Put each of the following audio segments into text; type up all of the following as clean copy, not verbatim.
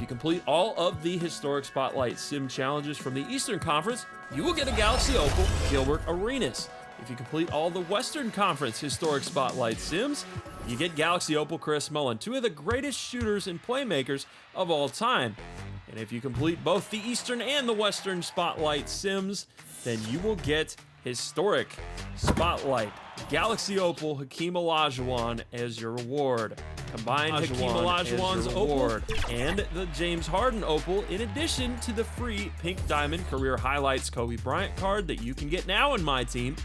complete all of the Historic Spotlight Sim challenges from the Eastern Conference, you will get a Galaxy Opal Gilbert Arenas. If you complete all the Western Conference Historic Spotlight Sims, you get Galaxy Opal Chris Mullin, two of the greatest shooters and playmakers of all time. And if you complete both the Eastern and the Western Spotlight Sims, then you will get Historic Spotlight Galaxy Opal Hakeem Olajuwon as your reward. Combine Hakeem Olajuwon's Opal and the James Harden Opal in addition to the free Pink Diamond Career Highlights Kobe Bryant card that you can get now in my team,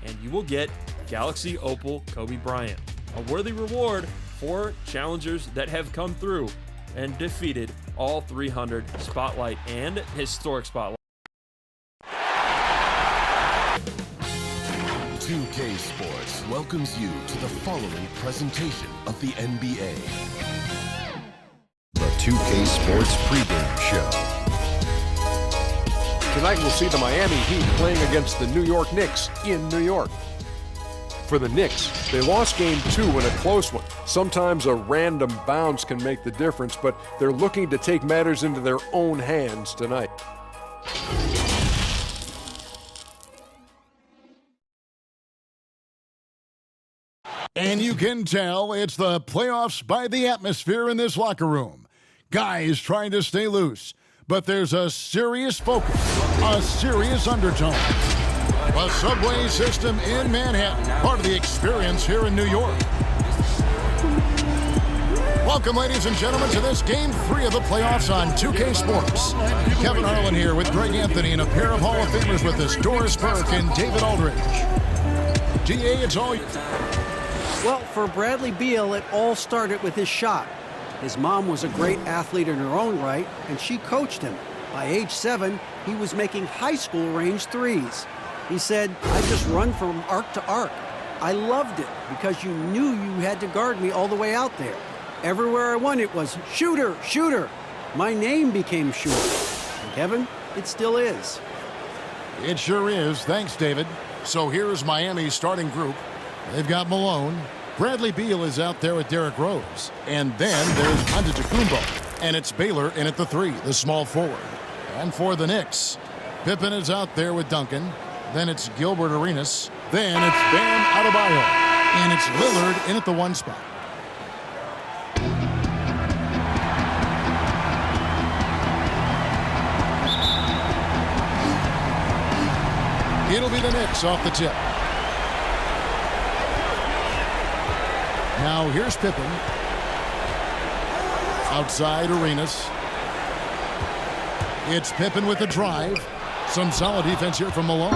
and you will get Galaxy Opal Kobe Bryant, a worthy reward for challengers that have come through and defeated all 300 Spotlight and Historic Spotlight. 2K Sports welcomes you to the following presentation of the NBA. The 2K Sports pregame show. Tonight we'll see the Miami Heat playing against the New York Knicks in New York. For the Knicks, they lost Game 2 in a close one. Sometimes a random bounce can make the difference, but they're looking to take matters into their own hands tonight. And you can tell it's the playoffs by the atmosphere in this locker room. Guys trying to stay loose, but there's a serious focus, a serious undertone. A subway system in Manhattan, part of the experience here in New York. Welcome, ladies and gentlemen, to this Game 3 of the playoffs on 2K Sports. Kevin Harlan here with Greg Anthony and a pair of Hall of Famers with us, Doris Burke and David Aldridge. DA, it's all you. Well, for Bradley Beal, it all started with his shot. His mom was a great athlete in her own right, and she coached him. By age 7, he was making high school range threes. He said, "I just run from arc to arc. I loved it because you knew you had to guard me all the way out there. Everywhere I went, it was shooter, shooter. My name became Shooter. And Kevin, it still is." It sure is. Thanks, David. So here's Miami's starting group. They've got Malone. Bradley Beal is out there with Derrick Rose. And then there's Antetokounmpo. And it's Baylor in at the 3, the small forward. And for the Knicks, Pippen is out there with Duncan. Then it's Gilbert Arenas. Then it's Bam Adebayo. And it's Lillard in at the 1 spot. It'll be the Knicks off the tip. Now here's Pippen. Outside Arenas. It's Pippen with the drive. Some solid defense here from Malone.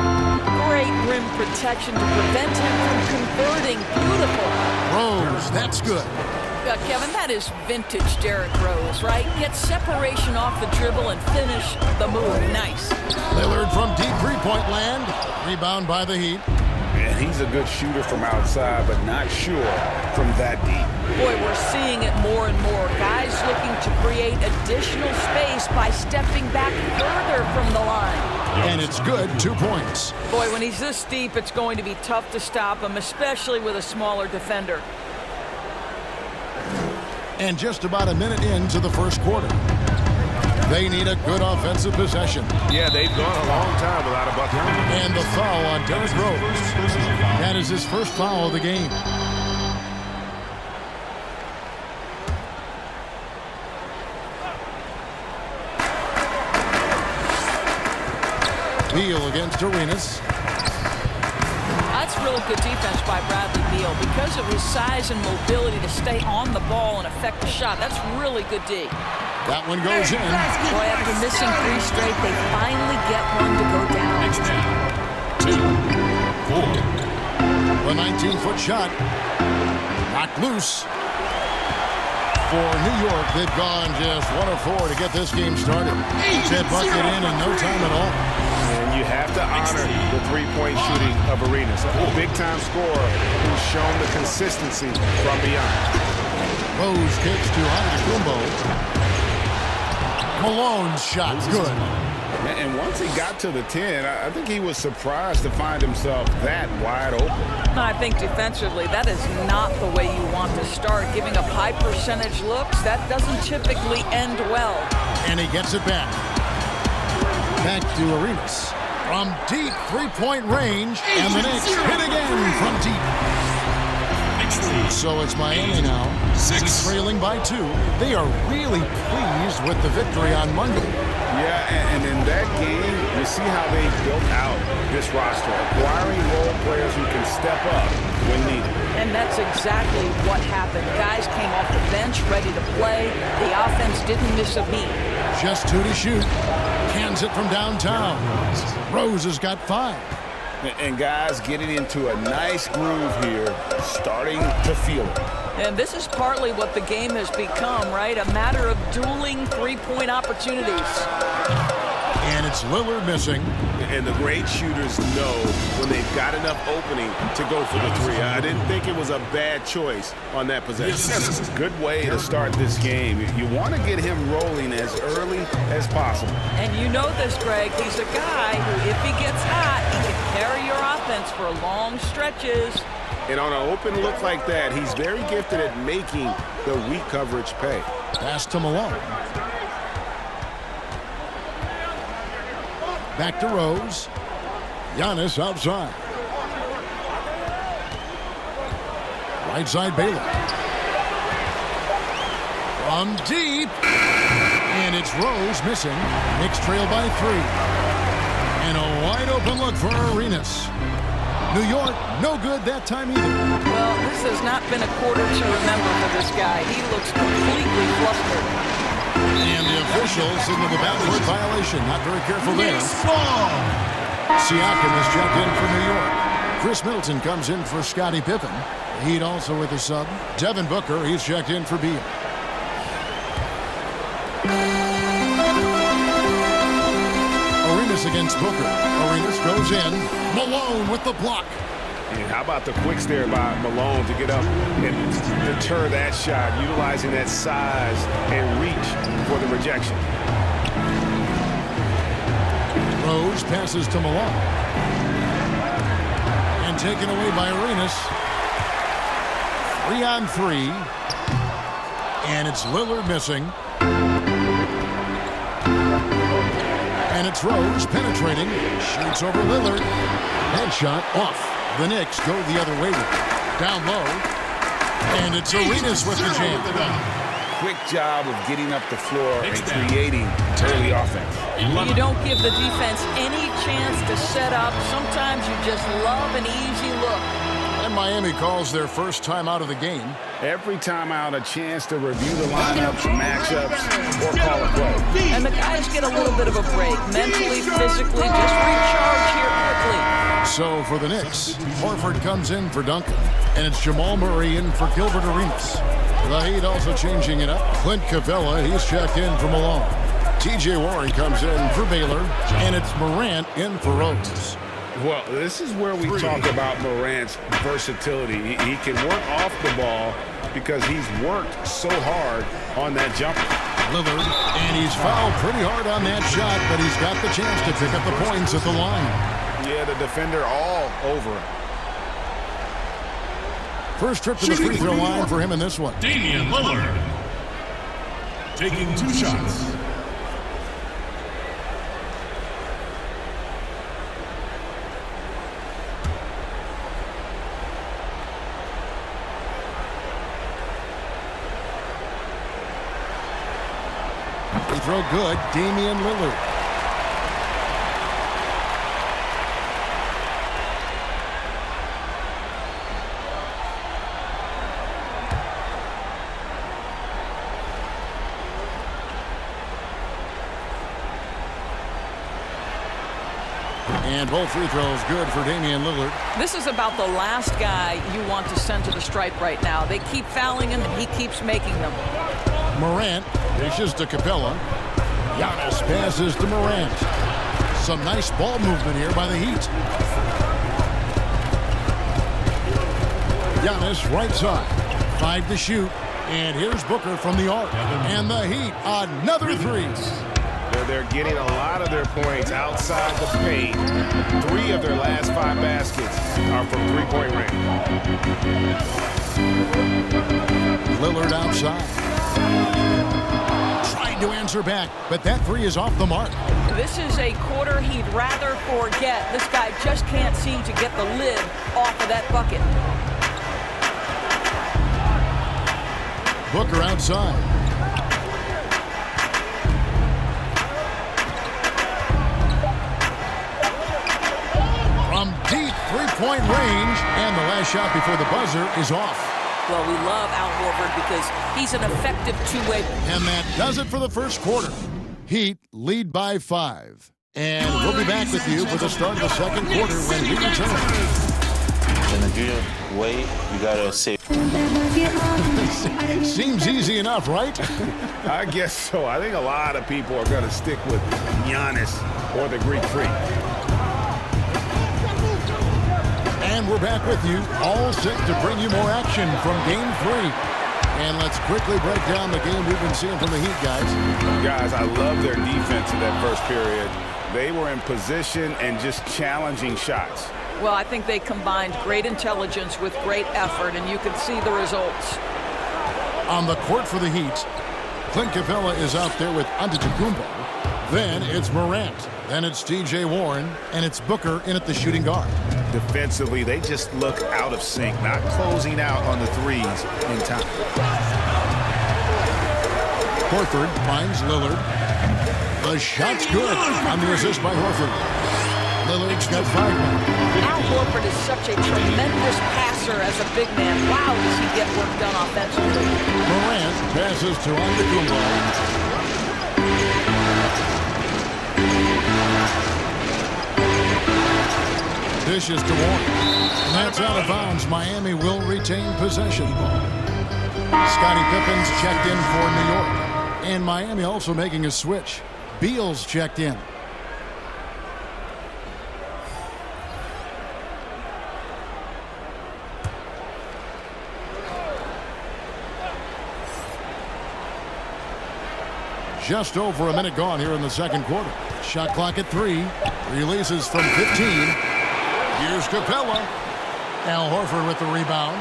Great rim protection to prevent him from converting. Beautiful. Rose, that's good. Kevin, that is vintage Derrick Rose, right? Get separation off the dribble and finish the move. Nice. Lillard from deep three-point land. Rebound by the Heat. And he's a good shooter from outside, but not sure from that deep. Boy, we're seeing it more and more. Guys looking to create additional space by stepping back further from the line. And it's good, 2 points. Boy, when he's this deep, it's going to be tough to stop him, especially with a smaller defender. And just about a minute into the first quarter. They need a good offensive possession. Yeah, they've gone a long time without a bucket. And the foul on Derrick Rose. That is his first foul of the game. Beal against Arenas. That's really good defense by Bradley Beal because of his size and mobility to stay on the ball and affect the shot. That's really good D. That one goes in. Boy, after missing 3 straight, they finally get one to go down. 2, 4. The 19-foot shot. Knocked loose. For New York, they've gone just 1 of 4 to get this game started. That bucket in no time at all. And you have to honor the three-point shooting of Arenas. A big-time scorer who's shown the consistency from beyond. Rose kicks to Antetokounmpo. Malone's shot, good. And once he got to the 10, I think he was surprised to find himself that wide open. I think defensively, that is not the way you want to start. Giving up high percentage looks, that doesn't typically end well. And he gets it back. Back to Arenas. From deep three-point range, and the Knicks hit again from deep. So it's Miami now, trailing by 2. They are really pleased with the victory on Monday. Yeah, and in that game, you see how they built out this roster, acquiring role players who can step up when needed. And that's exactly what happened. Guys came off the bench ready to play. The offense didn't miss a beat. Just 2 to shoot. Cans it from downtown. Rose has got 5. And guys getting into a nice groove here, starting to feel it. And this is partly what the game has become, right? A matter of dueling three-point opportunities. And it's Lillard missing. And the great shooters know when they've got enough opening to go for the 3. I didn't think it was a bad choice on that possession. Good way to start this game. You want to get him rolling as early as possible. And you know this, Greg. He's a guy who, if he gets hot, he can carry your offense for long stretches. And on an open look like that, he's very gifted at making the weak coverage pay. Pass to Malone. Back to Rose. Giannis outside. Right side Baylor. From deep. And it's Rose missing. Knicks trail by 3. And a wide open look for Arenas. New York, no good that time either. Well, this has not been a quarter to remember for this guy. He looks completely flustered. And the officials signal the backcourt violation. Not very careful there. Siakam is checked in for New York. Chris Middleton comes in for Scottie Pippen. The Heat also with a sub. Devin Booker, he's checked in for Beal. Arenas against Booker. Arenas goes in. Malone with the block. And how about the quick stare by Malone to get up and deter that shot, utilizing that size and reach for the rejection. Rose passes to Malone. And taken away by Arenas. 3 on 3. And it's Lillard missing. And it's Rose penetrating. Shoots over Lillard. Headshot off. The Knicks go the other way with it. Down low. And it's Arenas with the jam. Quick job of getting up the floor and creating early offense. You don't give the defense any chance to set up. Sometimes you just love an easy look. And Miami calls their first time out of the game. Every time out, a chance to review the lineups, matchups, or call a play. And the guys get a little bit of a break. Mentally, physically, just recharge here quickly. So for the Knicks, Horford comes in for Duncan. And it's Jamal Murray in for Gilbert Arenas. The Heat also changing it up. Clint Capella, he's checked in for Malone. T.J. Warren comes in for Baylor. And it's Morant in for Rose. Well, this is where we talk about Morant's versatility. He can work off the ball because he's worked so hard on that jumper. Lillard, and he's fouled pretty hard on that shot, but he's got the chance to pick up the points at the line. Yeah, the defender all over him. First trip to the free throw line for him in this one. Damian Lillard taking 2 shots. Free throw good, Damian Lillard. And both free throws good for Damian Lillard. This is about the last guy you want to send to the stripe right now. They keep fouling him, and he keeps making them. Morant dishes to Capella. Giannis passes to Morant. Some nice ball movement here by the Heat. Giannis right side. 5 to shoot. And here's Booker from the arc. And the Heat, another 3. They're getting a lot of their points outside the paint. 3 of their last 5 baskets are from three-point range. Lillard outside. Tried to answer back, but that 3 is off the mark. This is a quarter he'd rather forget. This guy just can't seem to get the lid off of that bucket. Booker outside. From deep three-point range, and the last shot before the buzzer is off. Well, we love Al Horford because he's an effective two-way. And that does it for the first quarter. Heat lead by 5. And we'll be back with you for the start of the second quarter when we return. In the Nigerian way, you gotta say. Seems easy enough, right? I guess so. I think a lot of people are going to stick with Giannis or the Greek Freak. And we're back with you, all set to bring you more action from Game 3. And let's quickly break down the game we've been seeing from the Heat, guys. Guys, I love their defense in that first period. They were in position and just challenging shots. Well, I think they combined great intelligence with great effort, and you can see the results. On the court for the Heat, Clint Capella is out there with Antetokounmpo. Then it's Morant. Then it's T.J. Warren. And it's Booker in at the shooting guard. Defensively, they just look out of sync, not closing out on the threes in time. Horford finds Lillard. The shot's good on the assist by Horford. Lillard's got 5 now. Al Horford is such a tremendous passer as a big man. Wow, does he get work done offensively. Morant passes to Antetokounmpo. Dishes to Warren. And that's out of bounds. Miami will retain possession. Scottie Pippen's checked in for New York. And Miami also making a switch. Beal's checked in. Just over a minute gone here in the second quarter. Shot clock at 3. Releases from 15. Here's Capella. Al Horford with the rebound.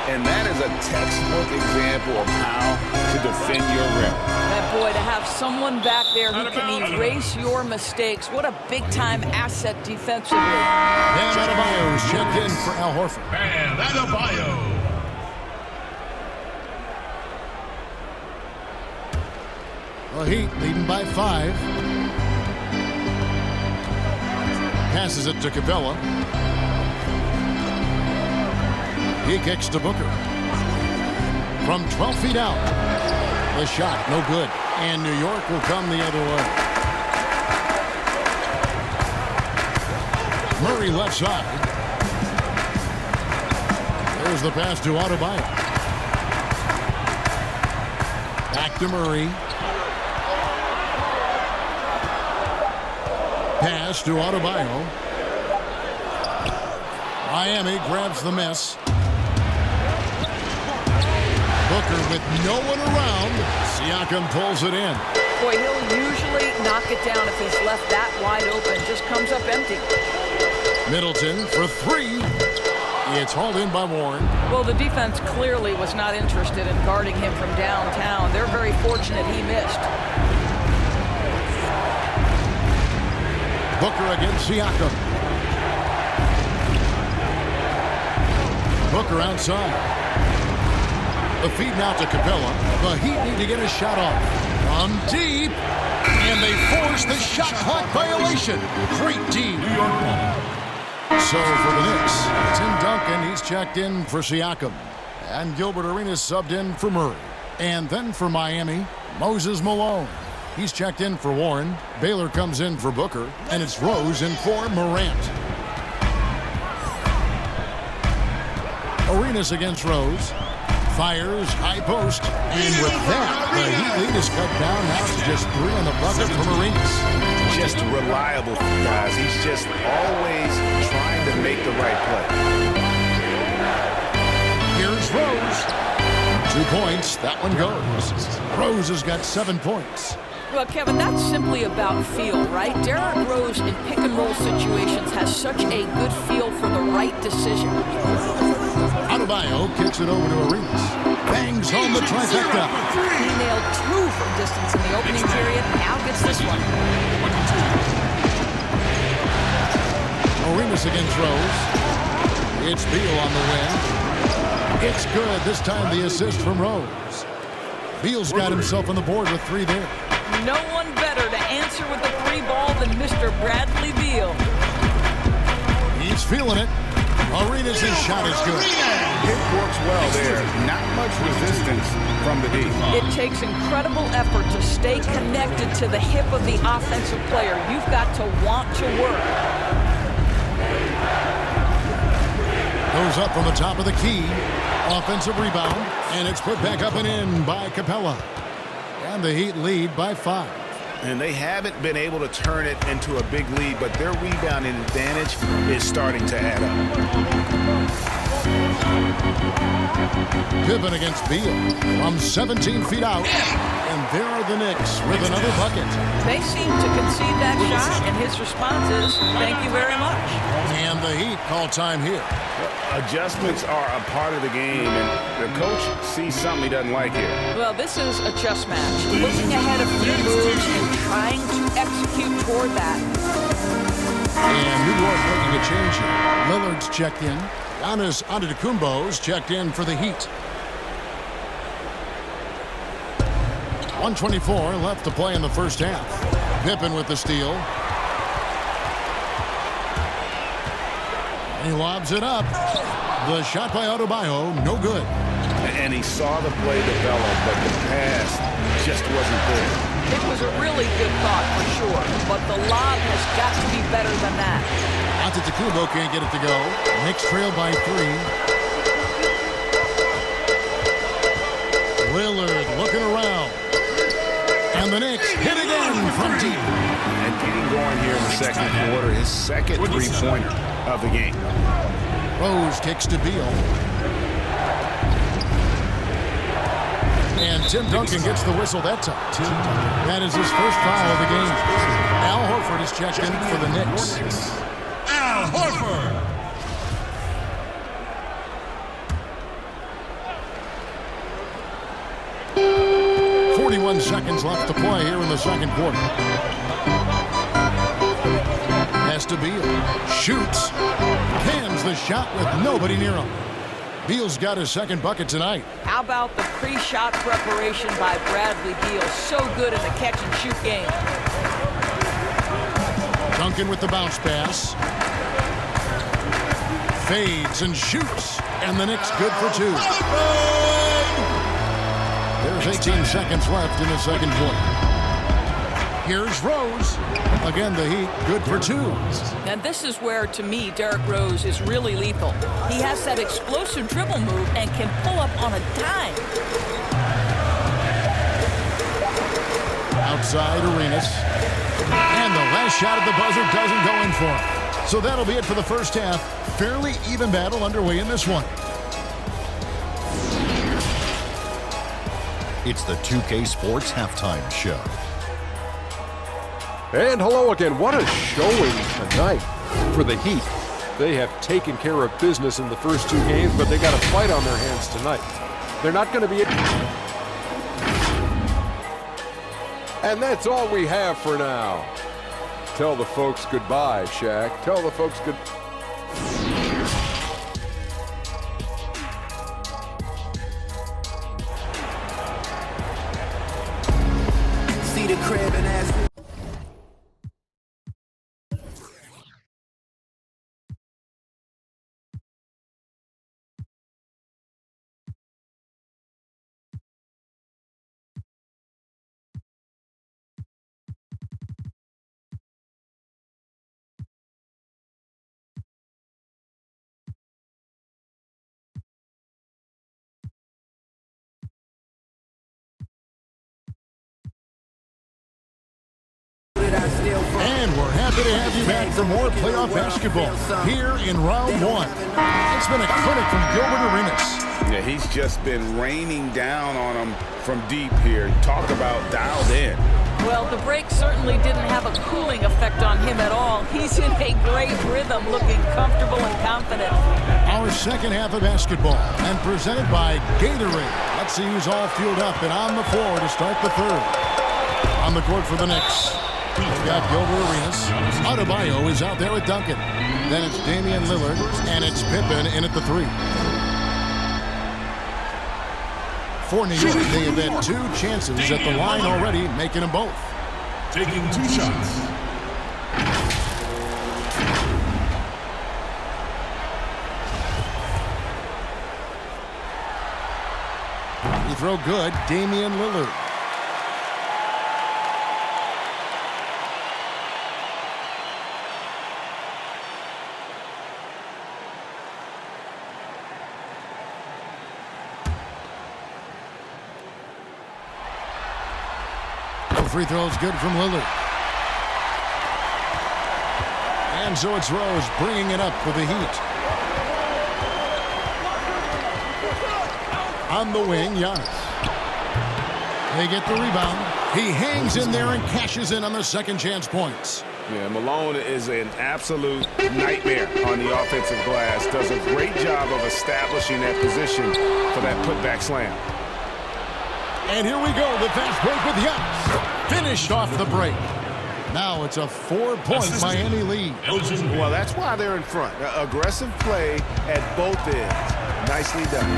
And that is a textbook example of how to defend your rim. And boy, to have someone back there who can erase your mistakes, what a big-time asset defensively. Bam Adebayo's checked in for Al Horford. Bam Adebayo. The Heat leading by 5. Passes it to Capella. He kicks to Booker. From 12 feet out. The shot, no good. And New York will come the other way. Murray left side. There's the pass to Adebayo. Back to Murray. Pass to Adebayo. Miami grabs the miss. Booker with no one around. Siakam pulls it in. Boy, he'll usually knock it down if he's left that wide open. Just comes up empty. Middleton for 3. It's hauled in by Warren. Well, the defense clearly was not interested in guarding him from downtown. They're very fortunate he missed. Booker against Siakam. Booker outside. The feed now to Capella. The Heat need to get a shot off. From deep. And they force the shot clock violation. Great D. New York ball. So for the Knicks, Tim Duncan, he's checked in for Siakam. And Gilbert Arenas subbed in for Murray. And then for Miami, Moses Malone. He's checked in for Warren. Baylor comes in for Booker. And it's Rose in for Morant. Arenas against Rose. Fires, high post. And with that, the Heat lead is cut down now to just 3 on the bucket from Arenas. Just reliable, guys. He's just always trying to make the right play. Here's Rose. 2 points. That one goes. Rose has got 7 points. Well, Kevin, that's simply about feel, right? Derrick Rose in pick-and-roll situations has such a good feel for the right decision. Adebayo kicks it over to Arenas. Bangs home the trifecta. He nailed 2 from distance in the opening period. Now gets this one. Arenas against Rose. It's Beal on the win. It's good. This time the assist from Rose. Beal's got himself on the board with 3 there. No one better to answer with the 3 ball than Mr. Bradley Beal. He's feeling it. Arenas' shot is good. It works well there. Not much resistance from the D. It takes incredible effort to stay connected to the hip of the offensive player. You've got to want to work. Goes up from the top of the key. Offensive rebound. And it's put back up and in by Capella. And the Heat lead by 5. And they haven't been able to turn it into a big lead, but their rebounding advantage is starting to add up. Pippen against Beal from 17 feet out. And there are the Knicks with another bucket. They seem to concede that shot, and his response is, thank you very much. And the Heat call time here. Adjustments are a part of the game, and the coach sees something he doesn't like here. Well, this is a chess match. Looking ahead a few moves and trying to execute toward that. And New York making a change here. Lillard's checked in. Giannis Antetokounmpo's checked in for the Heat. 1:24 left to play in the first half. Pippen with the steal. He lobs it up. The shot by Adebayo, no good. And he saw the play develop, but the pass just wasn't there. It was a really good thought for sure, but the lob has got to be better than that. Antetokounmpo can't get it to go. Knicks trail by 3. Lillard looking around. And the Knicks hit again from deep. And getting going here in the second quarter, his second three-pointer of the game. Rose kicks to Beal. And Tim Duncan gets the whistle that time. That is his first foul of the game. Al Horford is checked in for the Knicks. Al Horford. Seconds left to play here in the second quarter. Has to Beal. Shoots. Cans the shot with nobody near him. Beal's got his second bucket tonight. How about the pre-shot preparation by Bradley Beal? So good in the catch-and-shoot game. Duncan with the bounce pass. Fades and shoots. And the Knicks good for 2. There's 18 seconds left in the second quarter. Here's Rose. Again, the Heat good for 2. And this is where, to me, Derrick Rose is really lethal. He has that explosive dribble move and can pull up on a dime. Outside Arenas. And the last shot at the buzzer doesn't go in for him. So that'll be it for the first half. Fairly even battle underway in this one. It's the 2K Sports Halftime Show. And hello again. What a showing tonight for the Heat. They have taken care of business in the first 2 games, but they got a fight on their hands tonight. They're not going to be... And that's all we have for now. Tell the folks goodbye, Shaq. Tell the folks good... See the crib and ask... And we're happy to have you back for more playoff basketball here in round 1. It's been a clinic from Gilbert Arenas. Yeah, he's just been raining down on them from deep here. Talk about dialed in. Well, the break certainly didn't have a cooling effect on him at all. He's in a great rhythm, looking comfortable and confident. Our second half of basketball, and presented by Gatorade. Let's see who's all fueled up and on the floor to start the third. On the court for the Knicks, we've got Gilbert Arenas. Adebayo is out there with Duncan. Then it's Damian Lillard, and it's Pippen in at the 3. For New York, they have had 2 chances at the line already, making them both. Taking 2 shots. He throw good, Damian Lillard. Free throws good from Lillard. And so it's Rose bringing it up for the Heat. On the wing, Giannis. They get the rebound. He hangs in there and cashes in on the second chance points. Yeah, Malone is an absolute nightmare on the offensive glass. Does a great job of establishing that position for that putback slam. And here we go, the fast break with Giannis. Finished off the break. Now it's a 4-point Miami lead. Well, that's why they're in front. Aggressive play at both ends. Nicely done.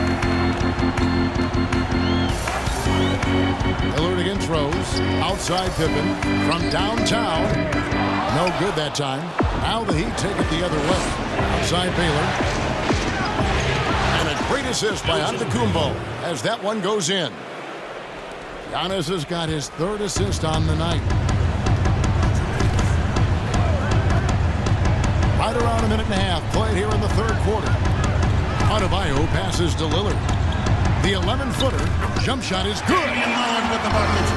Lillard against Rose. Outside Pippen. From downtown. No good that time. Now the Heat take it the other way. Outside Baylor. And a great assist by Antetokounmpo as that one goes in. Giannis has got his 3rd assist on the night. Right around a minute and a half played here in the 3rd quarter. Adebayo passes to Lillard. The 11-footer jump shot is good.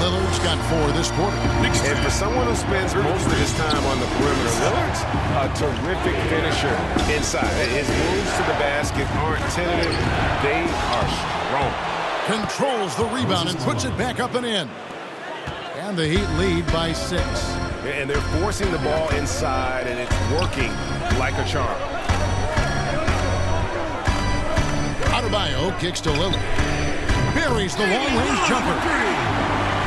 Lillard's got 4 this quarter. And for someone who spends most of his time on the perimeter, Lillard's a terrific finisher inside. His moves to the basket aren't tentative. They are strong. Controls the rebound and puts it back up and in. And the Heat lead by 6. And they're forcing the ball inside, and it's working like a charm. Adebayo kicks to Lillard. Buries the long-range jumper.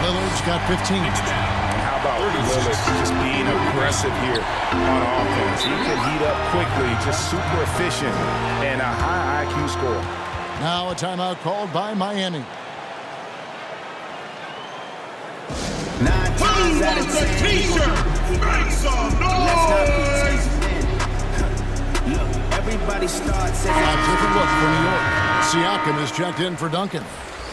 Lillard's got 15. How about Lillard just being aggressive here on offense? He can heat up quickly, just super efficient, and a high IQ score. Now a timeout called by Miami. 9 times out of 10. Make some noise! Let's not pretend. Look, everybody starts A different look for New York. Siakam is checked in for Duncan.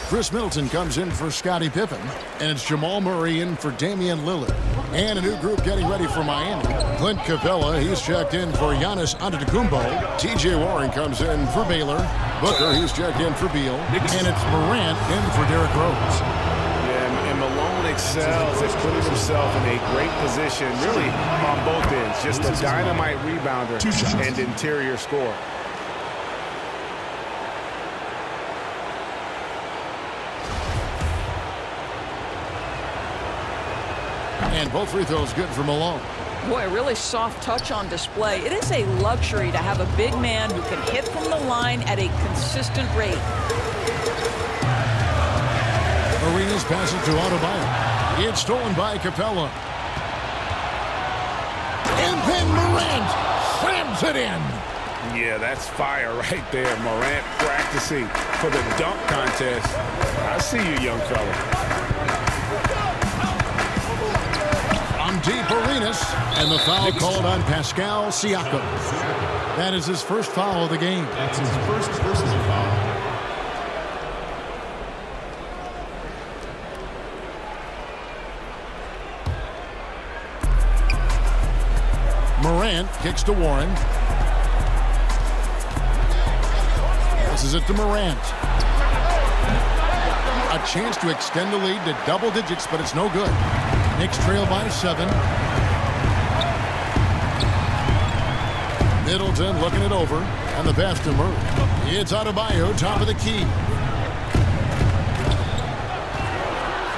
Chris Middleton comes in for Scottie Pippen. And it's Jamal Murray in for Damian Lillard. And a new group getting ready for Miami. Clint Capella, he's checked in for Giannis Antetokounmpo. TJ Warren comes in for Baylor. Booker, he's checked in for Beal. And it's Morant in for Derrick Rose. Yeah, and Malone excels at putting himself in a great position, really on both ends. Just a dynamite rebounder and interior scorer. And both free throws good for Malone. Boy, a really soft touch on display. It is a luxury to have a big man who can hit from the line at a consistent rate. Arenas pass it to Adebayo. It's stolen by Capella. And then Morant slams it in. Yeah, that's fire right there. Morant practicing for the dunk contest. I see you, young fella. On deep, Arenas, and the foul called on Pascal Siakam. That is his first foul of the game. That's his first personal foul. Morant kicks to Warren. Passes it to Morant. A chance to extend the lead to double digits, but it's no good. Knicks trail by 7. Middleton looking it over, and the pass to Murray. It's Adebayo, top of the key.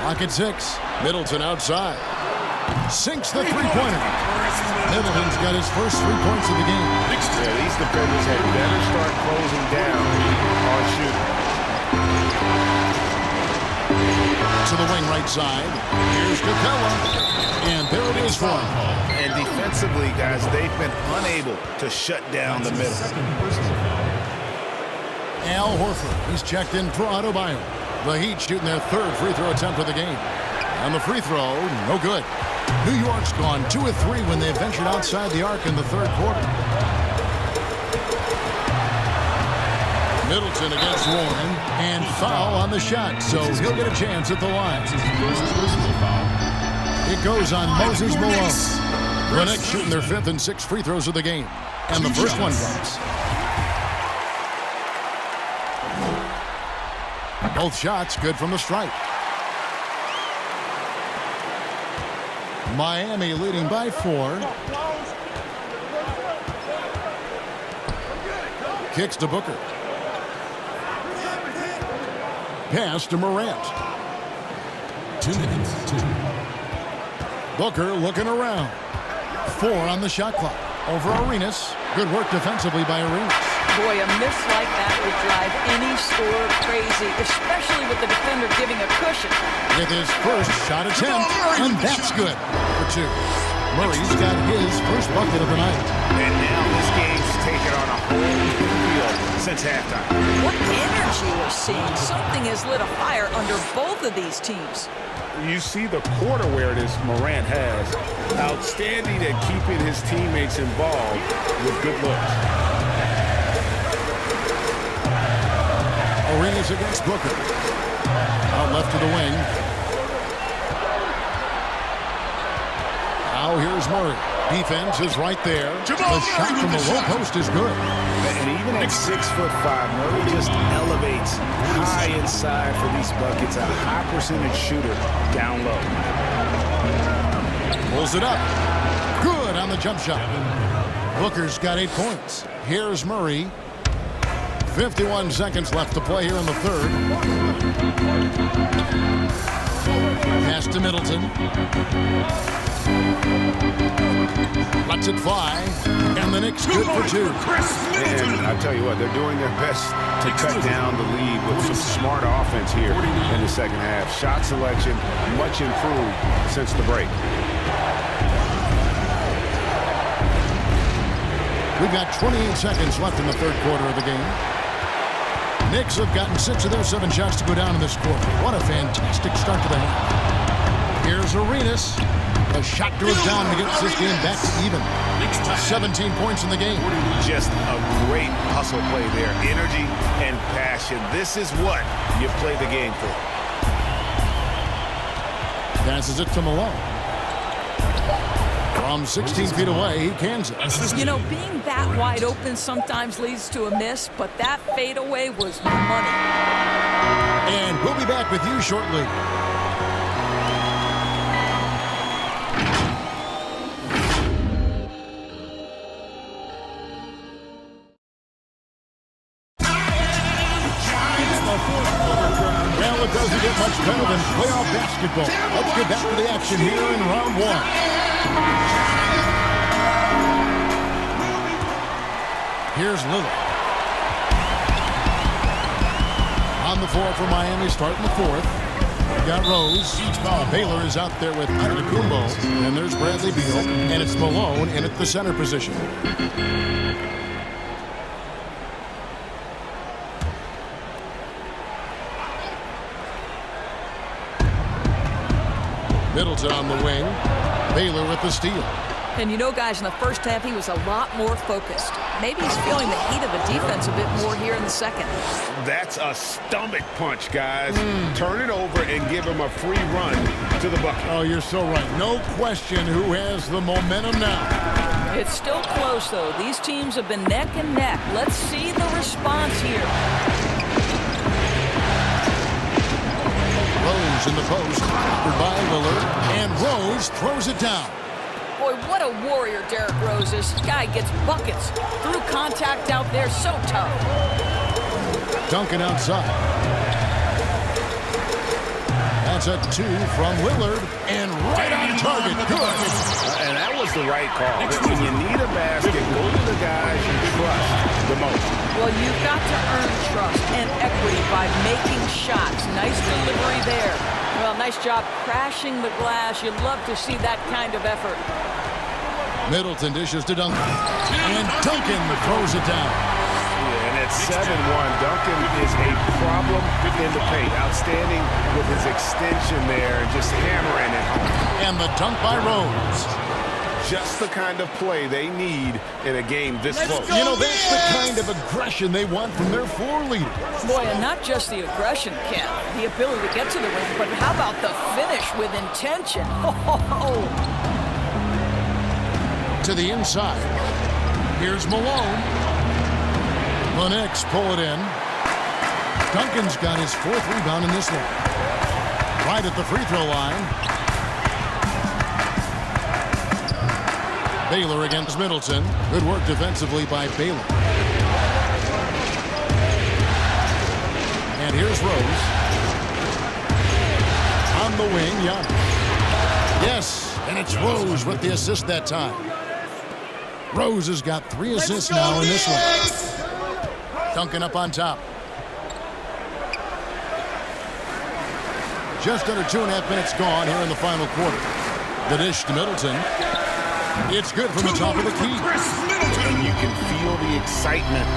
Clock at 6. Middleton outside. Sinks the three-pointer. Middleton's got his first 3 points of the game. Yeah, these defenders had better start closing down on shooting. To the wing right side. Here's Capella. And there it is for him. And defensively, guys, they've been unable to shut down the middle. Al Horford, he's checked in for Adebayo. The Heat shooting their third free throw attempt of the game. And the free throw, no good. New York's gone 2 of 3 when they ventured outside the arc in the third quarter. Middleton against Warren, and foul on the shot, so he'll get a chance at the line. It goes on Moses Malone. The Knicks shooting their 5th and 6th free throws of the game. And the first one drops. Both shots good from the stripe. Miami leading by 4. Kicks to Booker. Pass to Morant. 2 minutes. Booker looking around. 4 on the shot clock. Over Arenas. Good work defensively by Arenas. Boy, a miss like that would drive any scorer crazy, especially with the defender giving a cushion. With his first shot attempt, and that's good for 2. Murray's got his first bucket of the night. And now this game's taken on a whole new feel since halftime. What energy we're seeing. Something has lit a fire under both of these teams. You see the court awareness Morant has. Outstanding at keeping his teammates involved with good looks. Arenas against Booker. Out left to the wing. Now here's Murray. Defense is right there. The shot from the low post is good. And even at 6'5", Murray just elevates high inside for these buckets. A high percentage shooter down low. Pulls it up. Good on the jump shot. Booker's got 8 points. Here's Murray. 51 seconds left to play here in the third. Pass to Middleton. Lets it fly. And the Knicks good for 2. And I tell you what, they're doing their best to cut down the lead with some smart offense here in the second half. Shot selection much improved since the break. We've got 28 seconds left in the third quarter of the game. Knicks have gotten 6 of their 7 shots to go down in this quarter. What a fantastic start to the half. Here's Arenas. A shot goes down to get this game back to even. 17 points in the game. Just a great hustle play there. Energy and passion. This is what you play the game for. Passes it to Malone. From 16 feet away, he cans it. You know, being that wide open sometimes leads to a miss, but that fadeaway was money. And we'll be back with you shortly. Well, it doesn't get much better than playoff basketball. Let's get back to the action here in round 1. Here's Lillard. On the floor for Miami, starting the 4th. We got Rose. Baylor is out there with Antetokounmpo. And there's Bradley Beal. And it's Malone in at the center position. Middleton on the wing. Baylor with the steal. And you know, guys, in the first half, he was a lot more focused. Maybe he's feeling the heat of the defense a bit more here in the second. That's a stomach punch, guys. Turn it over and give him a free run to the bucket. Oh, you're so right. No question who has the momentum now. It's still close, though. These teams have been neck and neck. Let's see the response here. Rose in the post, covered by Lillard, and Rose throws it down. Boy, what a warrior Derrick Rose is. This guy gets buckets. Through contact out there, so tough. Duncan outside. That's It's a 2 from Lillard, and right on target. Good. And that was the right call. When you need a basket, go to the guys you trust the most. Well, you've got to earn trust and equity by making shots. Nice delivery there. Well, nice job crashing the glass. You'd love to see that kind of effort. Middleton dishes to Duncan, and Duncan throws it down. Yeah, and at 7-1, Duncan is a problem in the paint. Outstanding with his extension there and just hammering it home. And the dunk by Rose. Just the kind of play they need in a game this close. You know, that's the kind of aggression they want from their floor leader. Boy, and not just the aggression, Ken, the ability to get to the ring, but how about the finish with intention? To the inside. Here's Malone. The Knicks pull it in. Duncan's got his 4th rebound in this one. Right at the free throw line. Baylor against Middleton. Good work defensively by Baylor. And here's Rose. On the wing, Giannis. Yes, and it's Rose with the assist that time. Rose has got 3 assists now in this one. Duncan up on top. Just under 2.5 minutes gone here in the final quarter. The dish to Middleton. It's good from the top of the key. And you can feel the excitement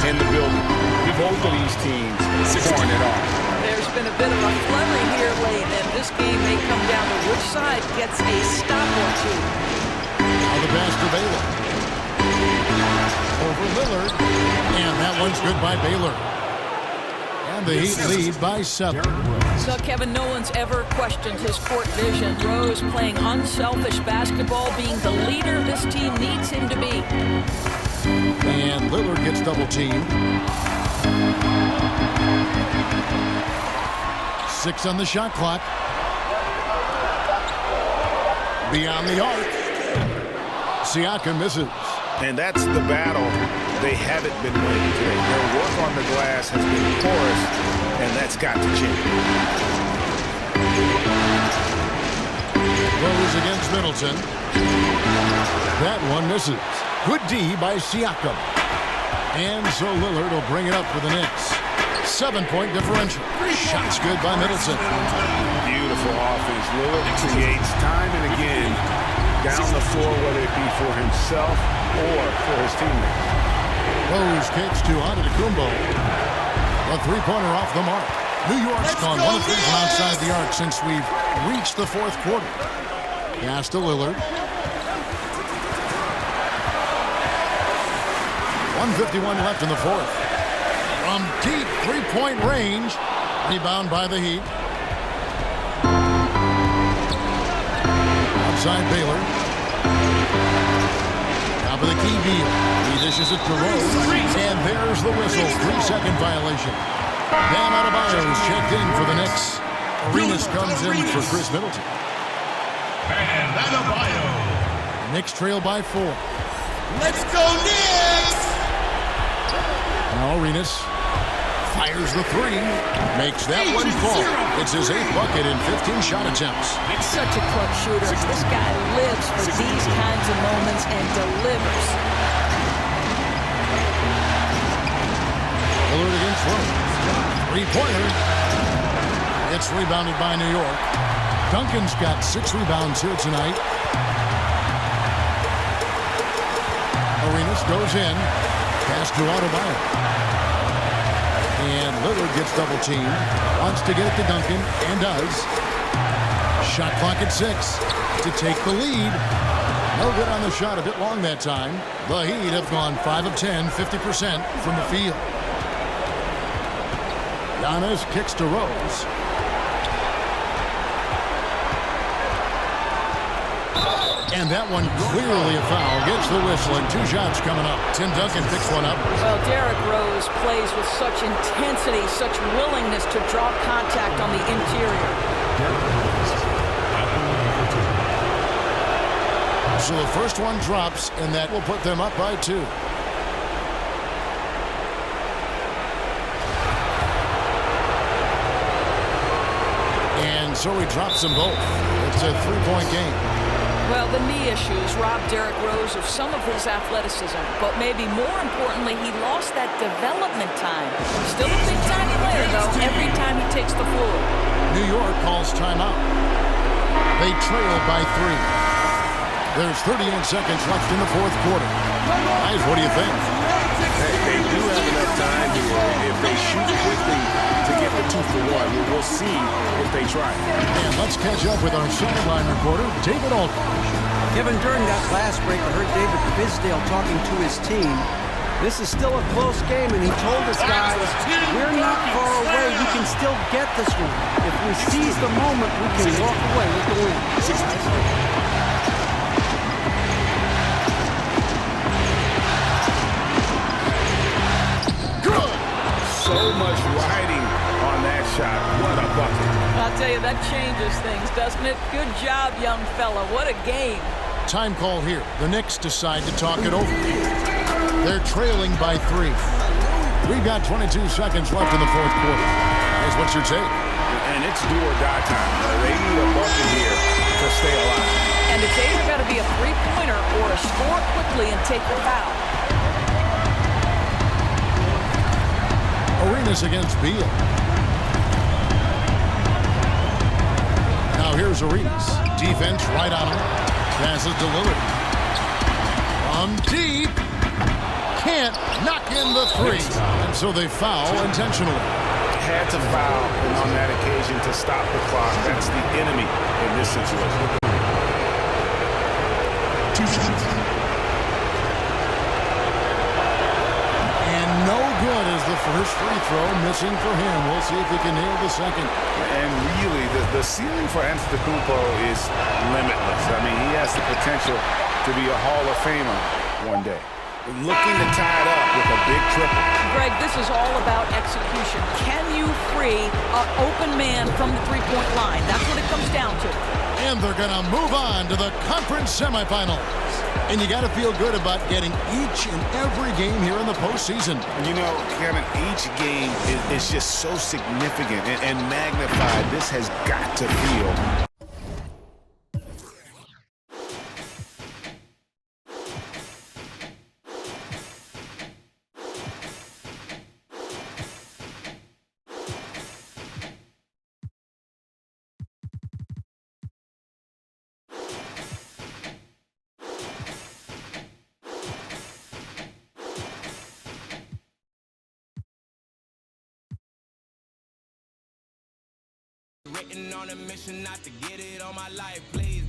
in the building. Both of these teams pouring it off. There's been a bit of a flurry here late, and this game may come down to which side gets a stop or two. Now the pass to Baylor. Over Lillard. And that one's good by Baylor. And the Heat lead by 7. So, Kevin, no one's ever questioned his court vision. Rose playing unselfish basketball, being the leader this team needs him to be. And Lillard gets double-teamed. 6 on the shot clock. Beyond the arc. Siakam misses. And that's the battle they haven't been winning today. Their work on the glass has been porous, and that's got to change. Rose against Middleton. That one misses. Good D by Siakam. And so Lillard will bring it up for the Knicks. 7-point differential. Shots good by Middleton. Beautiful offense. Lillard creates time and again down the floor, whether it be for himself or for his teammates. Rose kicks to Antetokounmpo. A 3-pointer off the mark. New York's gone 1 of 3 from outside the arc since we've reached the 4th quarter. Pass to Lillard. 1:51 left in the 4th. From deep 3-point range. Rebound by the Heat. Outside Baylor. Top of the key, Beal. He dishes it to Rose. And there's the whistle. 3-second violation. Bam Adebayo's checked in for the Knicks. Arenas comes in for Chris Middleton. And Adebayo. Knicks trail by 4. Let's go Knicks! Now Arenas fires the 3. Makes that one fall. It's his 8th bucket in 15 shot attempts. Such a clutch shooter. This guy lives for these kinds of moments and delivers. Lillard against Rose. 3-pointer. It's rebounded by New York. Duncan's got 6 rebounds here tonight. Arenas goes in. Pass to Adebayo. And Lillard gets double-teamed. Wants to get it to Duncan, and does. Shot clock at 6 to take the lead. No good on the shot, a bit long that time. The Heat have gone 5 of 10, 50% from the field. Giannis kicks to Rose. And that one clearly a foul. Gets the whistle, and 2 shots coming up. Tim Duncan picks one up. Well, Derrick Rose plays with such intensity, such willingness to draw contact on the interior. So the first one drops, and that will put them up by 2. And And so he drops them both. It's a 3-point game. Well, the knee issues robbed Derrick Rose of some of his athleticism, but maybe more importantly, he lost that development time. Still a big-time player, though, every time he takes the floor. New York calls timeout. They trail by 3. There's 38 seconds left in the fourth quarter. Guys, what do you think? They do have enough time here. If they shoot quickly to get the 2 for 1, we'll see if they try. And let's catch up with our sideline reporter, David Aldridge. Kevin, during that last break, I heard David Fizdale talking to his team. This is still a close game, and he told us guys, we're not far away. We can still get this one. If we seize the moment, we can walk away with the win. So much riding on that shot. What a bucket. I'll tell you, that changes things, doesn't it? Good job, young fella. What a game. Time call here. The Knicks decide to talk it over. They're trailing by 3. We've got 22 seconds left in the fourth quarter. Guys, what's your take? And it's do or die time. They need a bucket here to stay alive. And it's either got to be a three-pointer or a score quickly and take the foul. Arenas against Beal. Now here's Arenas. Defense right on him. Pass is delivered. From deep. Can't knock in the 3. And so they foul intentionally. Had to foul, and on that occasion to stop the clock. That's the enemy in this situation. 2 shots. And no good is the first free throw, missing for him. We'll see if he can nail the second. And really, the ceiling for Antetokounmpo is limitless. I mean, he has the potential to be a Hall of Famer one day. Looking to tie it up with a big triple. Greg, this is all about execution. Can you free an open man from the three-point line? That's what it comes down to. And they're going to move on to the conference semifinals. And you got to feel good about getting each and every game here in the postseason. You know, Kevin, each game is just so significant and magnified. This has got to feel. Written on a mission not to get it on my life, please.